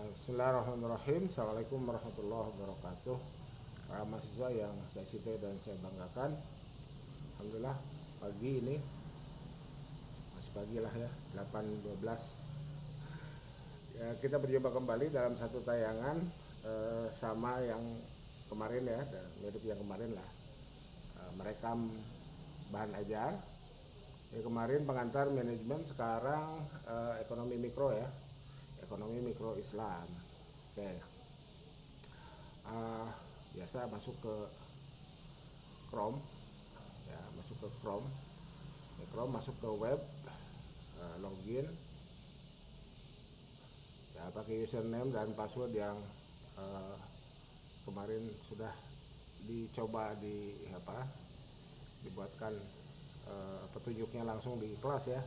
Bismillahirrahmanirrahim. Assalamualaikum warahmatullahi wabarakatuh. Para mahasiswa yang saya cintai dan saya banggakan, alhamdulillah pagi ini masih pagi lah ya, 8.12 ya, kita berjumpa kembali dalam satu tayangan sama yang kemarin ya, mirip yang kemarin lah, merekam bahan ajar ya. Kemarin pengantar manajemen, sekarang ekonomi mikro ya, ekonomi mikro Islam. Oke, biasa masuk ke Chrome ya, masuk ke Chrome ya, Chrome masuk ke web, login ya, pakai username dan password yang kemarin sudah dicoba dibuatkan petunjuknya langsung di kelas ya.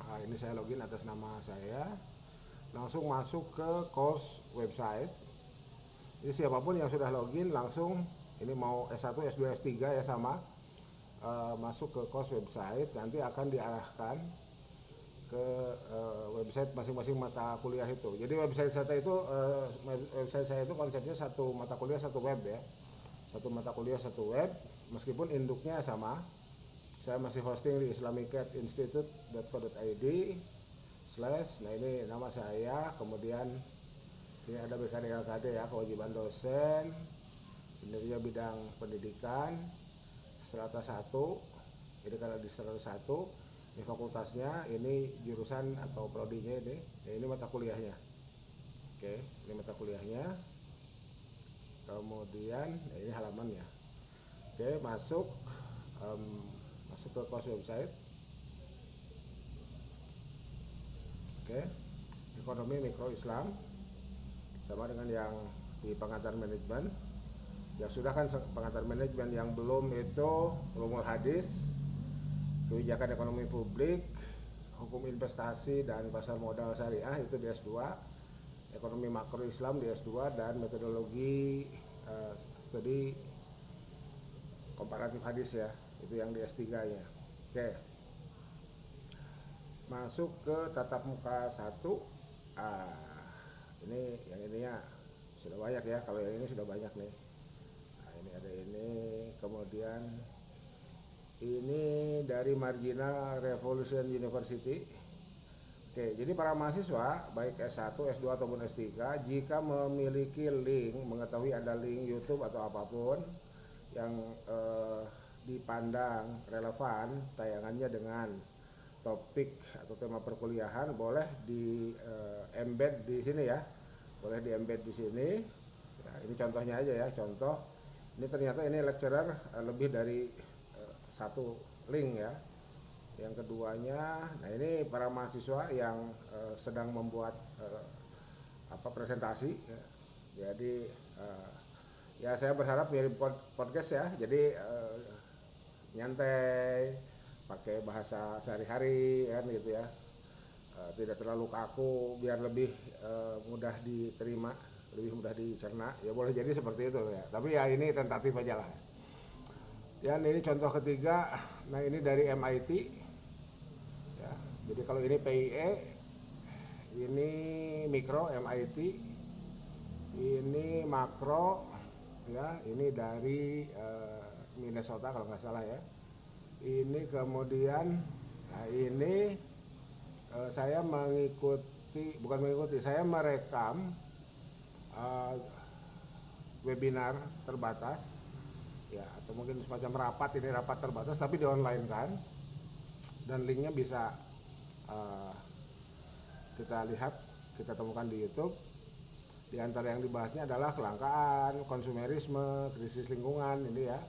Nah, ini saya login atas nama saya, langsung masuk ke course website. Jadi siapapun yang sudah login langsung, ini mau S1, S2, S3 ya sama, masuk ke course website, nanti akan diarahkan ke website masing-masing mata kuliah itu. Jadi website saya itu konsepnya satu mata kuliah satu web ya, satu mata kuliah satu web, meskipun induknya sama. Saya masih hosting di islamicadinstitute.co.id /, nah ini nama saya, kemudian ini ada BKD LKD ya, kewajiban dosen, kinerja bidang pendidikan, strata 1, ini kalau di strata 1, ini fakultasnya, ini jurusan atau prodinya ini mata kuliahnya. Oke, ini mata kuliahnya, kemudian ini halamannya. Oke, masuk ke course website. Oke, ekonomi mikro Islam, sama dengan yang di pengantar manajemen. Yang sudah kan pengantar manajemen, yang belum itu ulumul hadis, kebijakan ekonomi publik, hukum investasi dan pasar modal syariah itu di S2, ekonomi makro Islam di S2, dan metodologi studi komparatif hadis ya, itu yang di S3 nya. Oke, masuk ke tatap muka 1. Ini yang ininya sudah banyak ya, kalau yang ini sudah banyak nih. Nah, ini ada ini, kemudian ini dari Marginal Revolution University. Oke, jadi para mahasiswa baik S1, S2 ataupun S3, jika memiliki link, mengetahui ada link YouTube atau apapun yang dipandang relevan tayangannya dengan topik atau tema perkuliahan, boleh di embed di sini ya, boleh di embed di sini ya. Ini contohnya aja ya, contoh ini ternyata ini lecturer lebih dari satu link ya. Yang keduanya, nah ini para mahasiswa yang sedang membuat presentasi ya. Jadi ya saya berharap mirip podcast ya, jadi nyantai, pakai bahasa sehari-hari kan gitu ya, tidak terlalu kaku, biar lebih mudah diterima, lebih mudah dicerna ya, boleh jadi seperti itu ya, tapi ya ini tentatif aja lah. Dan ini contoh ketiga, nah ini dari MIT ya, jadi kalau ini PIE, ini mikro MIT, ini makro ya, ini dari Minnesota kalau nggak salah ya. Ini kemudian, nah ini saya bukan mengikuti, saya merekam webinar terbatas ya, atau mungkin semacam rapat, ini rapat terbatas tapi di online kan, dan linknya bisa kita lihat, kita temukan di YouTube. Di antara yang dibahasnya adalah kelangkaan, konsumerisme, krisis lingkungan ini ya.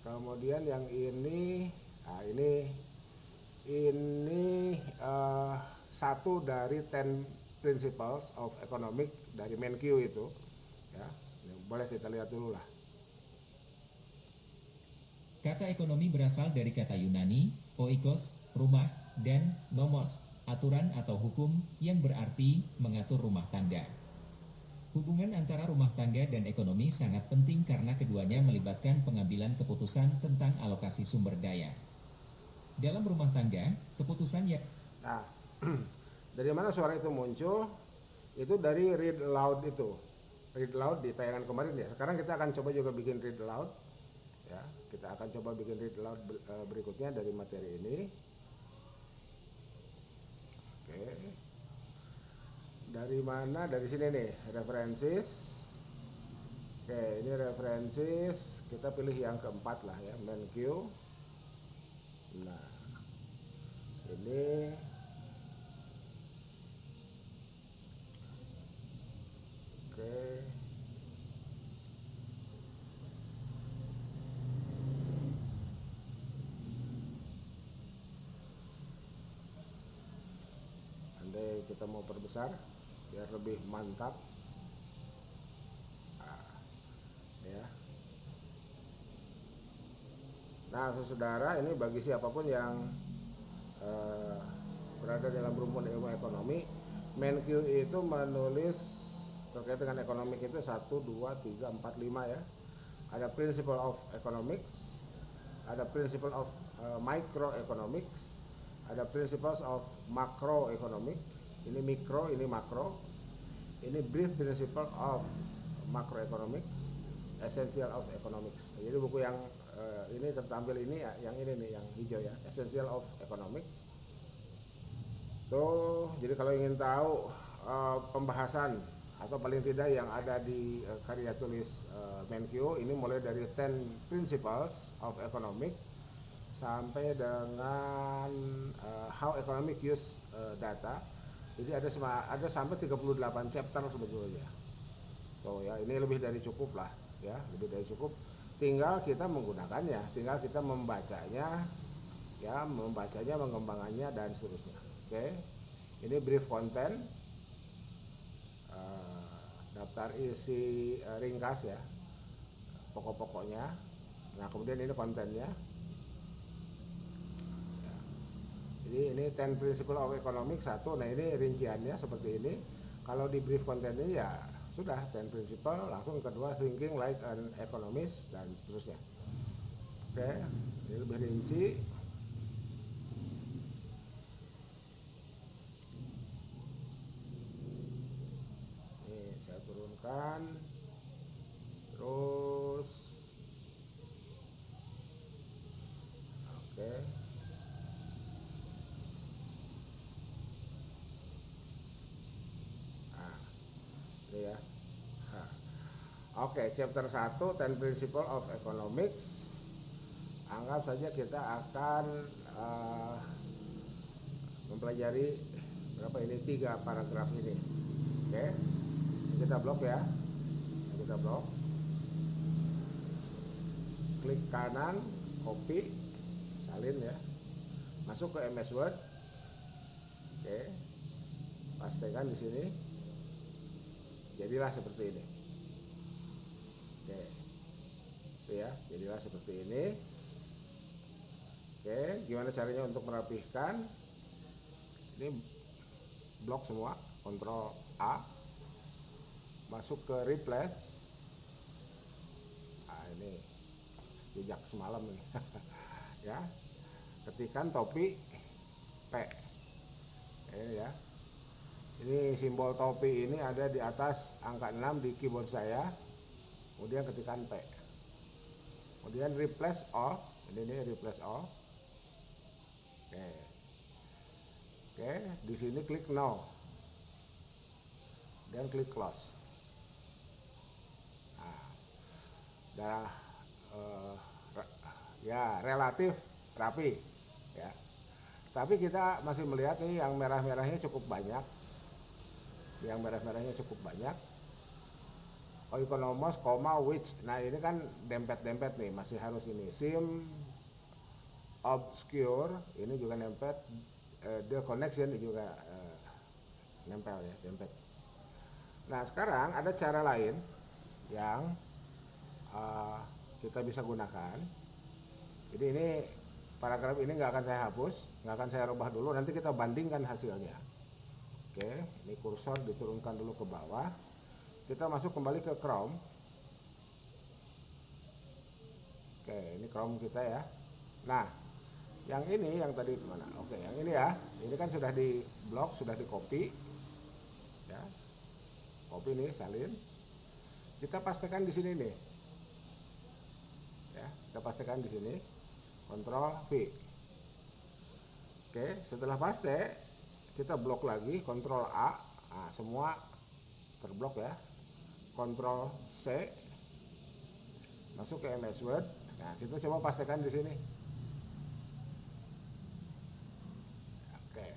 Kemudian yang ini, nah ini satu dari 10 principles of economic dari Menkyu itu ya. Boleh kita lihat dulu lah. Kata ekonomi berasal dari kata Yunani, oikos, rumah, dan nomos, aturan atau hukum, yang berarti mengatur rumah tangga. Hubungan antara rumah tangga dan ekonomi sangat penting karena keduanya melibatkan pengambilan keputusan tentang alokasi sumber daya. Dalam rumah tangga, keputusan yang Nah, dari mana suara itu muncul? Itu dari read aloud itu. Read aloud di tayangan kemarin ya. Sekarang kita akan coba juga bikin read aloud. Ya, kita akan coba bikin read aloud berikutnya dari materi ini. Oke. Dari mana? Dari sini nih, references. Oke, ini references. Kita pilih yang keempat lah ya, main queue. Nah, ini oke. Andai kita mau perbesar biar lebih mantap. Nah, ya. Nah, saudara, ini bagi siapapun yang eh, berada dalam rumpun ilmu ekonomi, MenQ itu menulis terkait dengan ekonomi itu 1, 2, 3, 4, 5 ya. Ada principle of economics, ada principle of microeconomics, ada principles of macroeconomics, ini mikro, ini makro, ini brief principle of macroeconomics, essential of economics. Jadi buku yang ini tertampil ini ya, yang ini nih, yang hijau ya, essential of economics. Tuh, jadi kalau ingin tahu pembahasan atau paling tidak yang ada di karya tulis Menkyu ini mulai dari 10 principles of economics sampai dengan how economic use data. Jadi ada sampai 38 chapter sebetulnya. So ya, ini lebih dari cukup lah ya, lebih dari cukup. Tinggal kita menggunakannya, tinggal kita membacanya ya, mengembangkannya dan seterusnya. Oke. Ini brief content, daftar isi ringkas ya, pokok-pokoknya. Nah, kemudian ini kontennya. Ya. Jadi ini 10 principle of economics 1. Nah, ini rinciannya seperti ini. Kalau di brief content ini ya sudah 10 principle, langsung kedua thinking like an economist dan seterusnya. Oke, ini lebih rinci. Ini saya turunkan. Terus oke. Nah, ini ya. Nah, oke, chapter 1 10 principle of economics. Anggap saja kita akan mempelajari berapa ini, 3 paragraf ini. Oke. Ini kita blok ya. Ini kita blok. Klik kanan, copy, salin ya. Masuk ke MS Word. Oke. Pastekan di sini. Jadilah seperti ini. Oke. Itu ya, jadilah seperti ini. Oke, gimana caranya untuk merapihkan? Ini blok semua, Ctrl A, masuk ke replace. Nah, ini jejak semalam nih. Ya, ketikkan topi P. Ini ya. Ini simbol topi ini ada di atas angka 6 di keyboard saya. Kemudian ketikkan P. Kemudian replace all. Ini replace all. Oke. Oke, di sini klik no. Dan klik close. Nah, dah ya relatif rapi ya. Tapi kita masih melihat nih yang merah-merahnya cukup banyak. Yang merah-merahnya cukup banyak. Oikonomos, which. Nah, ini kan dempet-dempet nih, masih harus ini. Sim, obscure, ini juga nempel. The connection juga nempel ya, dempet. Nah, sekarang ada cara lain yang uh, kita bisa gunakan. Jadi ini paragraf ini nggak akan saya hapus, nggak akan saya rubah dulu. Nanti kita bandingkan hasilnya. Oke, ini kursor diturunkan dulu ke bawah. Kita masuk kembali ke Chrome. Oke, ini Chrome kita ya. Nah, Yang ini yang tadi mana? Oke, yang ini ya. Ini kan sudah di blok, sudah di copy. Ya. Copy nih, salin. Kita pastikan di sini nih. Ya, kita pastikan di sini. Ctrl V. Oke, setelah paste, kita blok lagi, Ctrl A. Nah, semua terblok ya. Ctrl C. Masuk ke MS Word. Nah, kita coba pastikan di sini. Oke.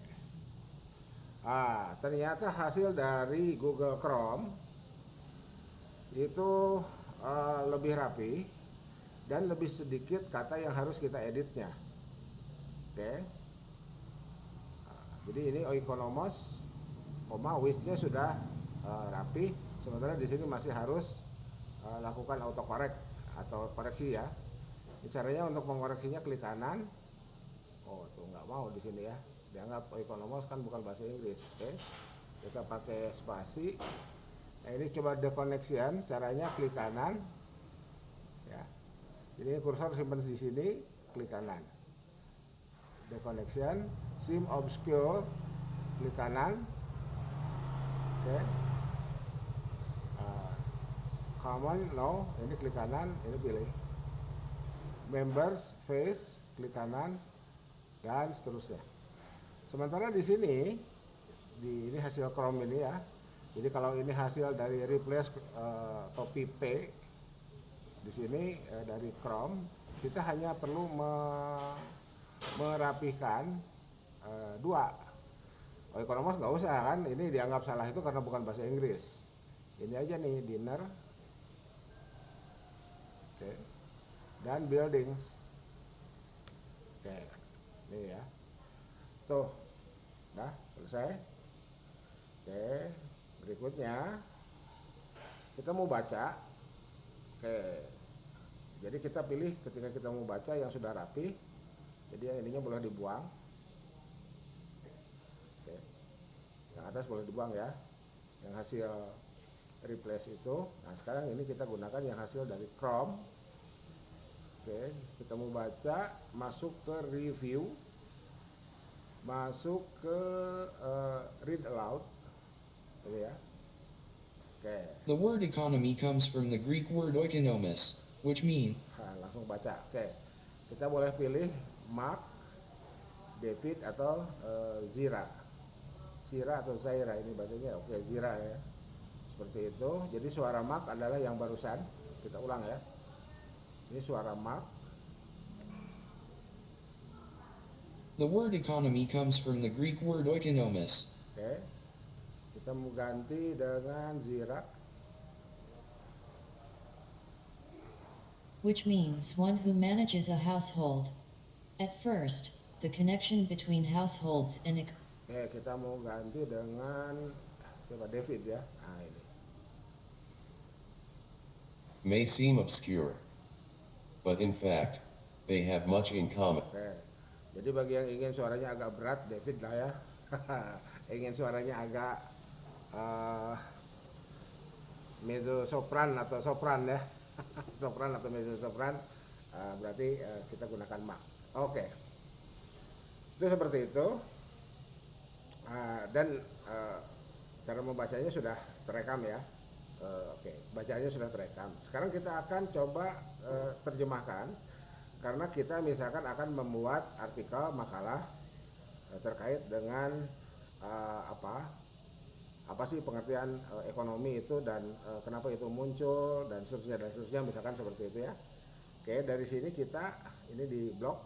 Ternyata hasil dari Google Chrome itu lebih rapi dan lebih sedikit kata yang harus kita editnya. Oke. Jadi ini Oikonomos, wish-nya sudah rapi, sementara di sini masih harus lakukan autocorrect atau koreksi ya. Caranya untuk mengoreksinya klik kanan. Oh, tuh nggak mau di sini ya. Dianggap Oikonomos kan bukan bahasa Inggris. Oke. Kita pakai spasi. Nah, ini coba dekoneksian, caranya klik kanan. Ya. Jadi kursor simpan di sini, klik kanan. Deconnection, sim obscure, klik kanan. Oke. Common, no, ini klik kanan, ini pilih. Members, face, klik kanan, dan seterusnya. Sementara di sini, ini hasil Chrome ini ya. Jadi kalau ini hasil dari replace copy P, di sini dari Chrome, kita hanya perlu merapihkan dua. Oikonomos nggak usah kan, ini dianggap salah itu karena bukan bahasa Inggris. Ini aja nih, dinner, oke, dan buildings. Oke, ini ya. Tuh, nah selesai. Oke, berikutnya kita mau baca. Oke, jadi kita pilih ketika kita mau baca yang sudah rapi. Jadi yang ininya boleh dibuang. Oke, yang atas boleh dibuang ya. Yang hasil replace itu. Nah sekarang ini kita gunakan yang hasil dari Chrome. Oke, kita mau baca, masuk ke review, masuk ke read aloud, gitu ya. Oke. The word economy comes from the Greek word oikonomos, which mean. Nah, langsung baca. Oke, kita boleh pilih Mark, David atau Zira, Zira atau Zaira ini bacanya. Oke, Zira ya. Seperti itu. Jadi suara Mark adalah yang barusan. Kita ulang ya. Ini suara Mark. The word economy comes from the Greek word oikonomos. Oke. Kita mau ganti dengan Zira. Which means one who manages a household. At first, the connection between households and Oke, kita mau ganti dengan coba David ya. Nah, ini. May seem obscure, but in fact, they have much in common. Oke. Jadi bagi yang ingin suaranya agak berat, David lah ya. Ingin suaranya agak mezzo sopran atau sopran ya. Sopran atau mezzo sopran, berarti kita gunakan Mac. Oke. Itu seperti itu. Dan cara membacanya sudah terekam ya. Oke, bacaannya sudah terekam. Sekarang kita akan coba terjemahkan, karena kita misalkan akan membuat artikel makalah terkait dengan apa sih pengertian ekonomi itu, dan kenapa itu muncul, dan seterusnya misalkan seperti itu ya. Oke, dari sini kita ini di blok,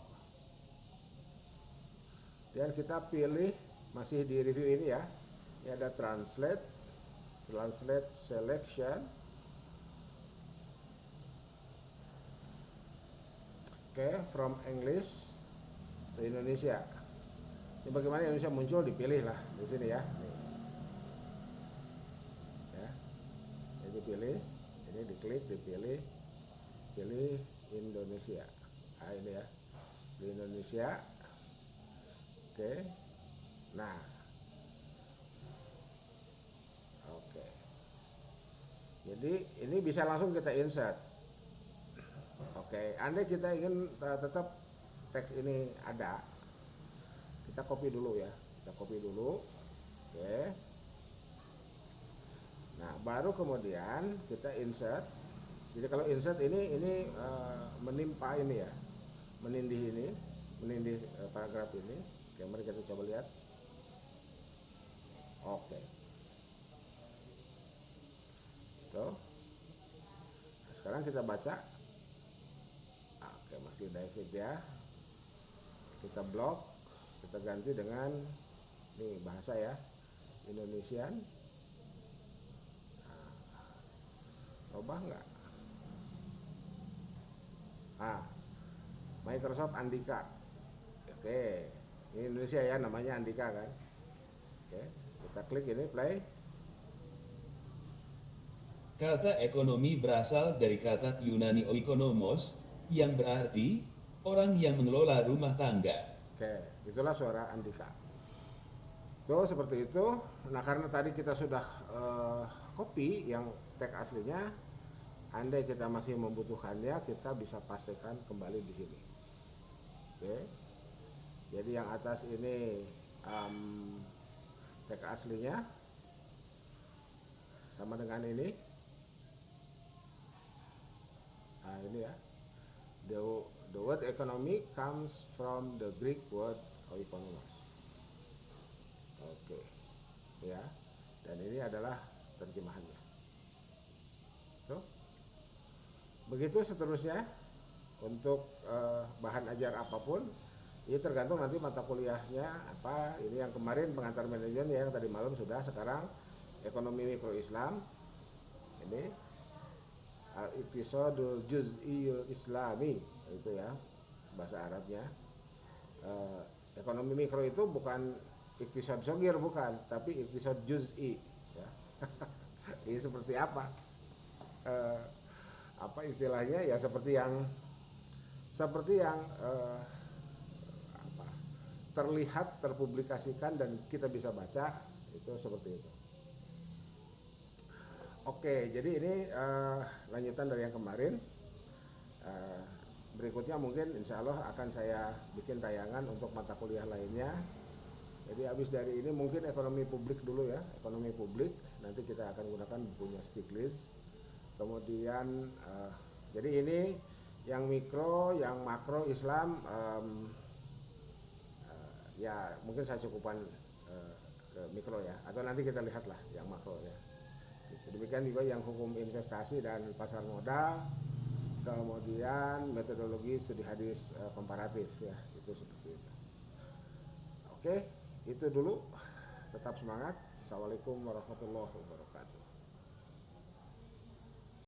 dan kita pilih masih di review ini ya. Ini ada translate selection. Oke, from English to Indonesia. Ini bagaimana Indonesia muncul, dipilih lah di sini ya. Ya, ini dipilih, ini diklik, dipilih, pilih Indonesia. Nah ini ya, di Indonesia. Oke, nah, oke. Jadi ini bisa langsung kita insert. Oke, andai kita ingin tetap teks ini ada, kita copy dulu ya, kita copy dulu. Oke. Nah, baru kemudian kita insert. Jadi kalau insert ini menimpa ini ya, menindih paragraf ini. Oke, mari kita coba lihat. Oke. Tuh. Nah, sekarang kita baca. Oke, masih David ya. Kita blok, kita ganti dengan nih bahasa ya, Indonesian. Nah, coba nggak? Ah, Microsoft Andika. Oke, ini Indonesia ya, namanya Andika kan. Oke, kita klik ini play. Kata ekonomi berasal dari kata Yunani oikonomos, yang berarti orang yang mengelola rumah tangga. Oke, itulah suara Andika. Tuh seperti itu. Nah, karena tadi kita sudah copy yang tag aslinya, andai kita masih membutuhkannya, kita bisa pastikan kembali di sini. Oke. Jadi yang atas ini tag aslinya sama dengan ini. Nah, ini ya. The word economy comes from the Greek word oikonomos. Oke. Ya. Dan ini adalah terjemahannya. Tuh. Begitu seterusnya untuk bahan ajar apapun, ini tergantung nanti mata kuliahnya apa. Ini yang kemarin pengantar manajemen ya, yang tadi malam sudah. Sekarang ekonomi mikro Islam. Ini al-iqtisadu juz'iyul islami, itu ya bahasa Arabnya. Ekonomi mikro itu bukan iktisad sogir, bukan, tapi iktisad juz'i ya. Ini seperti apa? Apa istilahnya ya, seperti yang apa, terlihat, terpublikasikan dan kita bisa baca, itu seperti itu. Oke, jadi ini lanjutan dari yang kemarin. Berikutnya mungkin insya Allah akan saya bikin tayangan untuk mata kuliah lainnya. Jadi habis dari ini mungkin ekonomi publik dulu ya, ekonomi publik. Nanti kita akan gunakan bukunya Stiglitz. Kemudian jadi ini yang mikro, yang makro Islam, ya mungkin saya cukupkan ke mikro ya, atau nanti kita lihatlah yang makro ya. Demikian juga yang hukum investasi dan pasar modal, kemudian metodologi studi hadis komparatif ya, itu seperti itu. Oke, itu dulu. Tetap semangat. Assalamualaikum warahmatullahi wabarakatuh.